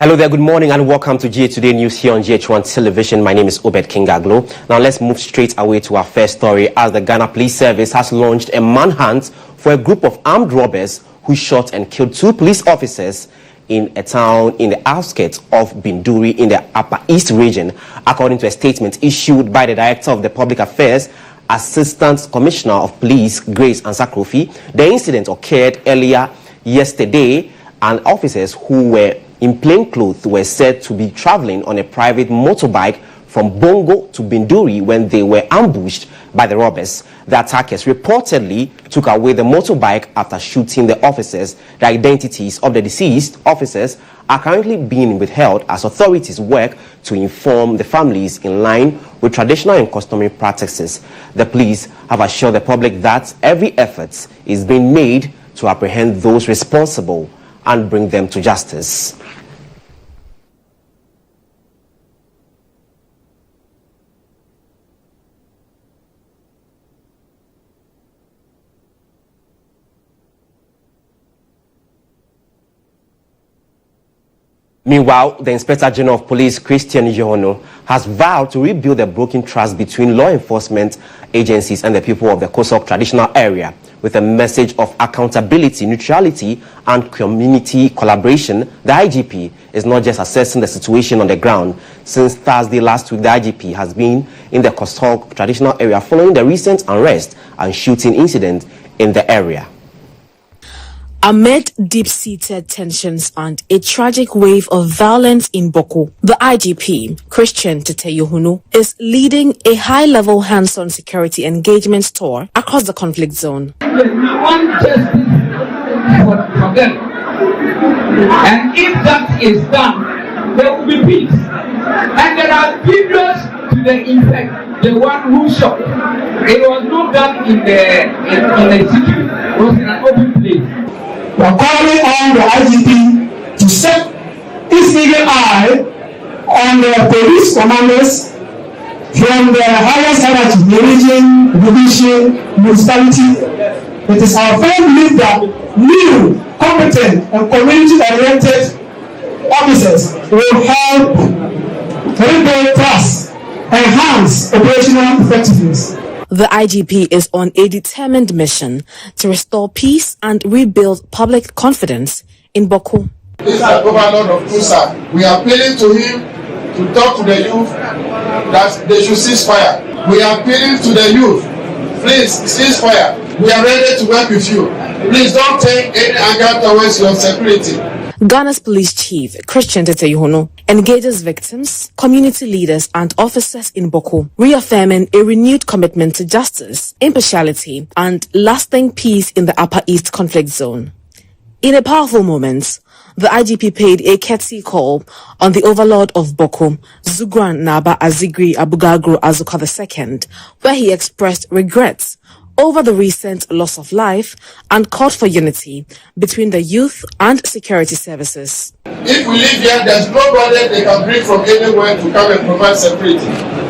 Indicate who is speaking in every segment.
Speaker 1: Hello there, good morning and welcome to GA Today News here on GHOne Television. My name is Obed Gaglo. Now let's move straight away to our first story as the Ghana Police Service has launched a manhunt for a group of armed robbers who shot and killed 2 police officers in a town in the outskirts of Binduri in the Upper East region. According to a statement issued by the Director of the Public Affairs, Assistant Commissioner of Police, Grace Ansakrofi, the incident occurred earlier yesterday and officers who were in plain clothes were said to be traveling on a private motorbike from Bongo to Binduri when they were ambushed by the robbers. The attackers reportedly took away the motorbike after shooting the officers. The identities of the deceased officers are currently being withheld as authorities work to inform the families in line with traditional and customary practices. The police have assured the public that every effort is being made to apprehend those responsible and bring them to justice. Meanwhile, the Inspector General of Police, GHOne, has vowed to rebuild the broken trust between law enforcement agencies and the people of the Kosok traditional area. With a message of accountability, neutrality, and community collaboration, the IGP is not just assessing the situation on the ground. Since Thursday last week, the IGP has been in the Kosok traditional area following the recent unrest and shooting incident in the area.
Speaker 2: Amid deep-seated tensions and a tragic wave of violence in Boko, the IGP, GHOne, is leading a high-level hands-on security engagement tour across the conflict zone.
Speaker 3: We want justice for them. And if that is done, there will be peace. And there are videos to the effect, the one who shot. It was not done in a city, it was in an open place.
Speaker 4: We are calling on the IGP to set its eagle eye on the police commanders from the highest hierarchy, the region, the division, municipality. It is our firm belief that new, competent, and community-oriented officers will help rebuild trust, enhance operational effectiveness.
Speaker 2: The IGP is on a determined mission to restore peace and rebuild public confidence in Boko.
Speaker 5: This is the governor of Kusa. We are appealing to him to talk to the youth that they should cease fire. We are appealing to the youth, please cease fire. We are ready to work with you. Please don't take any anger towards your security.
Speaker 2: Ghana's police chief, GHOne, engages victims, community leaders, and officers in Boko, reaffirming a renewed commitment to justice, impartiality, and lasting peace in the Upper East conflict zone. In a powerful moment, the IGP paid a courtesy call on the overlord of Boko, Zugwan Naba Azigri Abugagro Azuka II, where he expressed regrets over the recent loss of life and called for unity between the youth and security services.
Speaker 5: If we live here, there's nobody they can bring from anywhere to come and provide security.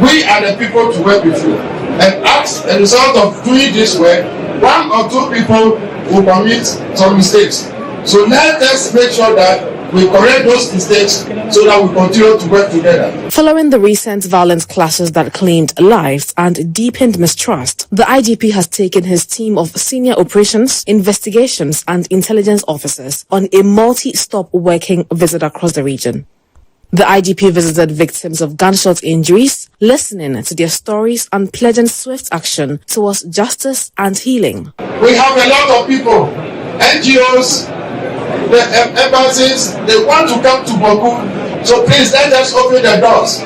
Speaker 5: We are the people to work with you. And as a result of doing this work, 1 or 2 people will commit some mistakes. So let us make sure that we correct those mistakes so that we continue to work together.
Speaker 2: Following the recent violent clashes that claimed lives and deepened mistrust, the IGP has taken his team of senior operations, investigations, and intelligence officers on a multi-stop working visit across the region. The IGP visited victims of gunshot injuries, listening to their stories and pledging swift action towards justice and healing.
Speaker 5: We have a lot of people, NGOs, the embassies, they want to come to Baku. So please let us open the doors.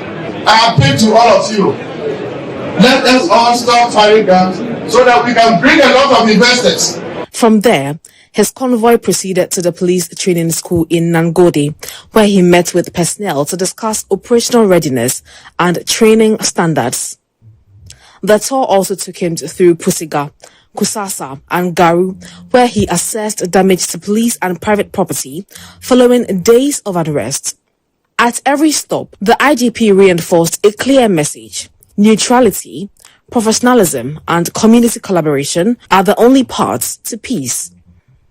Speaker 5: I appeal to all of you. Let us all stop firing guns so that we can bring a lot of investors.
Speaker 2: From there, his convoy proceeded to the police training school in Nangode, where he met with personnel to discuss operational readiness and training standards. The tour also took him through Pusiga, Kusasa, and Garu, where he assessed damage to police and private property following days of unrest. At every stop, the IGP reinforced a clear message: neutrality, professionalism, and community collaboration are the only paths to peace.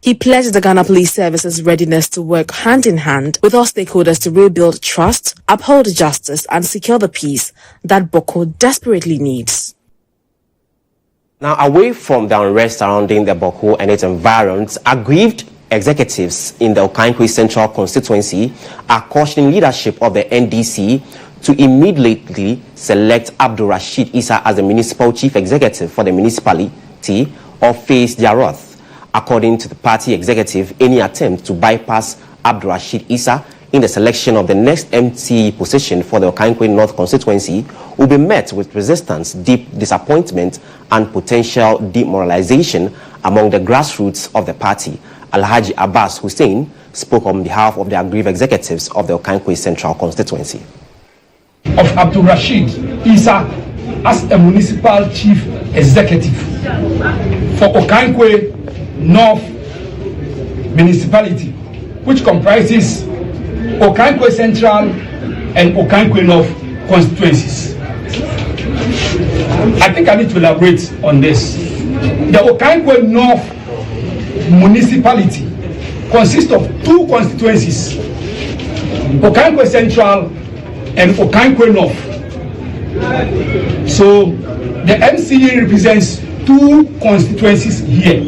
Speaker 2: He pledged the Ghana Police Service's readiness to work hand in hand with all stakeholders to rebuild trust, uphold justice, and secure the peace that Boko desperately needs.
Speaker 1: Now, away from the unrest surrounding the Boko and its environs, aggrieved executives in the Okankwe Central constituency are cautioning leadership of the NDC to immediately select Abdul Rashid Issa as the municipal chief executive for the municipality or face their wrath. According to the party executive, any attempt to bypass Abdul Rashid Issa in the selection of the next MCE position for the Okankwe North constituency will be met with resistance, deep disappointment, and potential demoralization among the grassroots of the party. Alhaji Abbas Hussein spoke on behalf of the aggrieved executives of the Okankwe Central constituency.
Speaker 4: Of Abdul Rashid Issa as a municipal chief executive for Okankwe North municipality, which comprises Okankwe Central and Okankwe North constituencies. I think I need to elaborate on this. The Okankwe North municipality consists of two constituencies, Okankwe Central and Okankwe North. So the MCE represents two constituencies here.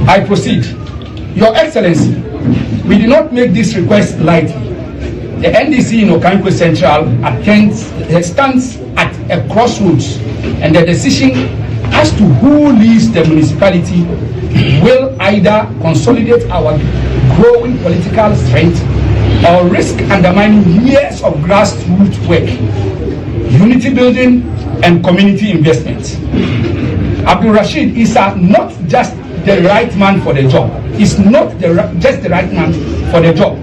Speaker 4: I proceed. Your Excellency, we did not make this request lightly. The NDC in Okankwe Central stands at a crossroads, and the decision as to who leads the municipality will either consolidate our growing political strength or risk undermining years of grassroots work, unity building, and community investment. Abdul Rashid is not just the right man for the job. He's not just the right man for the job.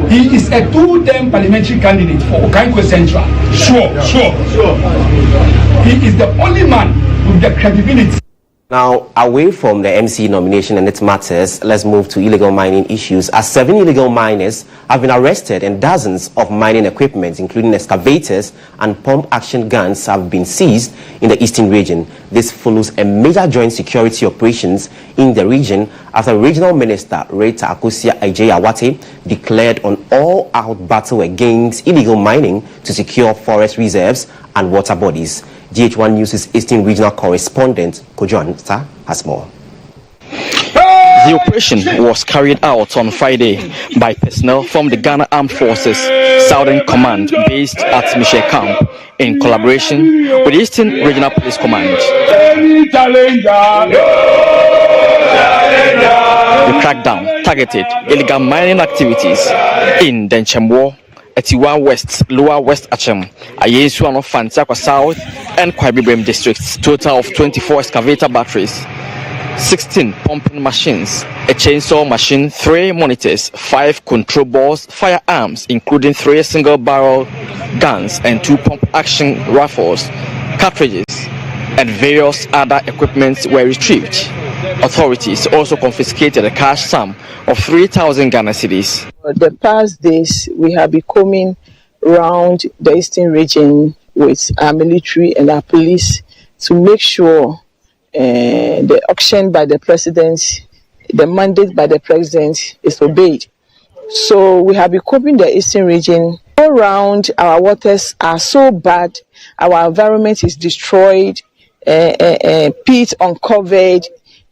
Speaker 4: He is a two-term parliamentary candidate for Okankwe Central. Sure. He is the only man with the credibility.
Speaker 1: Now, away from the MC nomination and its matters, let's move to illegal mining issues. As 7 illegal miners have been arrested and dozens of mining equipment, including excavators and pump-action guns, have been seized in the eastern region. This follows a major joint security operations in the region after Regional Minister Rita Akosia Ajay-Awate declared an all-out battle against illegal mining to secure forest reserves and water bodies. GHOne News' Eastern Regional Correspondent GHOne has more.
Speaker 6: The operation was carried out on Friday by personnel from the Ghana Armed Forces Southern Command based at Michel Camp in collaboration with the Eastern Regional Police Command. The crackdown targeted illegal mining activities in Denchemwo, Etiwa West, Lower West Achem, Ayensuano, Fantiakwa South, and Kwabibem districts. Total of 24 excavator batteries, 16 pumping machines, a chainsaw machine, 3 monitors, 5 control boards, firearms, including 3 single-barrel guns and 2 pump-action rifles, cartridges, and various other equipment were retrieved. Authorities also confiscated a cash sum of 3,000 Ghana cedis.
Speaker 7: The past days, we have been coming around the eastern region with our military and our police to make sure the auction by the president, the mandate by the president is obeyed. So we have been coping the eastern region. All around, our waters are so bad, our environment is destroyed, peat uncovered,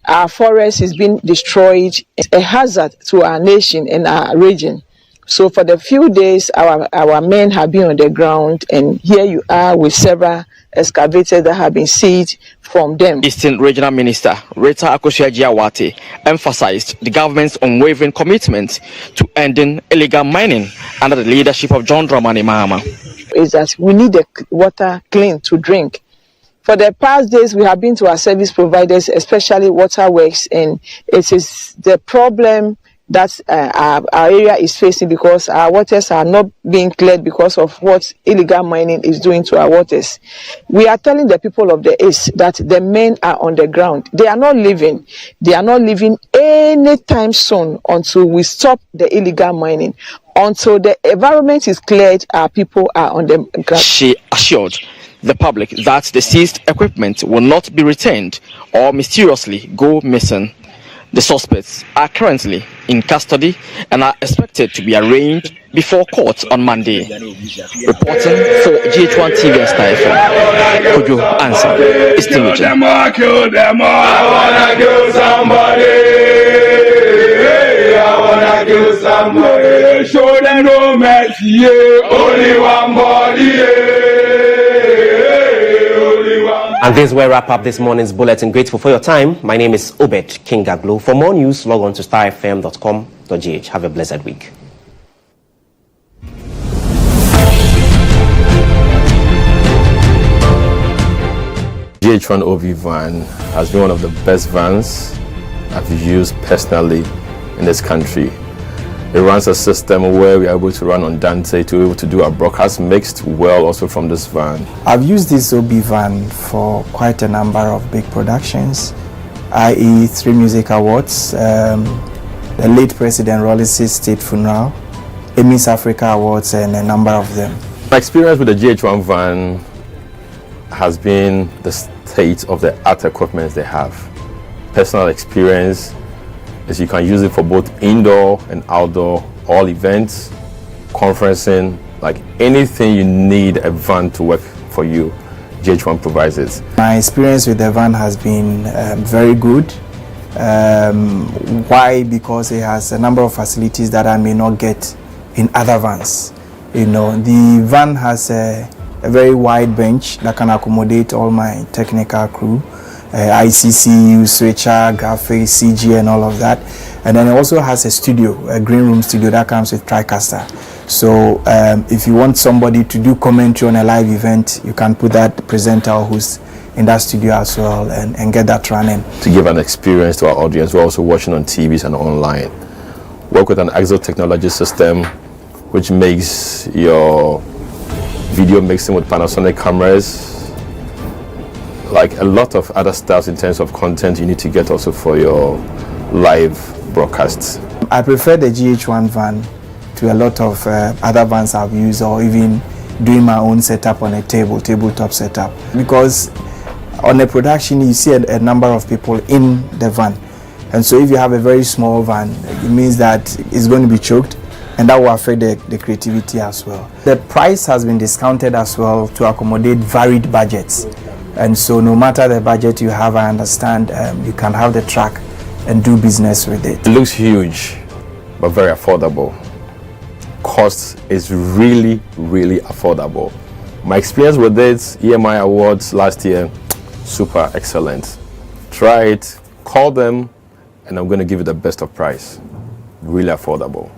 Speaker 7: our forest is being destroyed. It's a hazard to our nation and our region. So for the few days, our men have been on the ground, and here you are with several excavators that have been seized from them.
Speaker 6: Eastern Regional Minister Rita Akosia Ajay-Awate emphasized the government's unwavering commitment to ending illegal mining under the leadership of John Dramani Mahama.
Speaker 7: Is that we need the water clean to drink. For the past days, we have been to our service providers, especially waterworks, and it is the problem that our area is facing because our waters are not being cleared because of what illegal mining is doing to our waters. We are telling the people of the East that the men are on the ground. They are not leaving. They are not leaving anytime soon until we stop the illegal mining. Until the environment is cleared, our people are on the ground.
Speaker 6: She assured the public that the seized equipment will not be retained or mysteriously go missing. The suspects are currently in custody and are expected to be arraigned before court on Monday. Reporting for GHOne TV and Star FM, Kojo Answer, Eastern Region.
Speaker 8: Kill them all. I wanna kill somebody. I wanna kill somebody. Show them no mercy. Only one body.
Speaker 1: And this will wrap up this morning's bulletin. Grateful for your time. My name is Obed Gaglo. For more news, log on to starfm.com.gh. Have a blessed week.
Speaker 9: GHOne OV van has been one of the best vans I've used personally in this country. It runs a system where we are able to run on Dante to be able to do our broadcast mixed well also from this van.
Speaker 10: I've used this OB van for quite a number of big productions, i.e. 3 music awards, the late President Rollis' state funeral, Emmys Africa Awards, and a number of them.
Speaker 9: My experience with the GHOne van has been the state of the art equipment they have. Personal experience is you can use it for both indoor and outdoor, all events, conferencing, like anything you need a van to work for you, GHOne provides it.
Speaker 10: My experience with the van has been very good. Why? Because it has a number of facilities that I may not get in other vans. You know, the van has a very wide bench that can accommodate all my technical crew. ICC, switcher, graphics, CG, and all of that. And then it also has a studio, a green room studio that comes with TriCaster. So if you want somebody to do commentary on a live event, you can put that presenter who's in that studio as well and get that running.
Speaker 9: To give an experience to our audience, we're also watching on TVs and online. Work with an Exo technology system, which makes your video mixing with Panasonic cameras, like a lot of other stuff in terms of content you need to get also for your live broadcasts.
Speaker 10: I prefer the GHOne van to a lot of other vans I've used, or even doing my own setup on a tabletop setup. Because on a production you see a number of people in the van. And so if you have a very small van, it means that it's going to be choked, and that will affect the creativity as well. The price has been discounted as well to accommodate varied budgets. And so no matter the budget you have, I understand you can have the truck and do business with it.
Speaker 9: It looks huge, but very affordable. Cost is really, really affordable. My experience with it, EMI Awards last year, super excellent. Try it, call them, and I'm going to give you the best of price. Really affordable.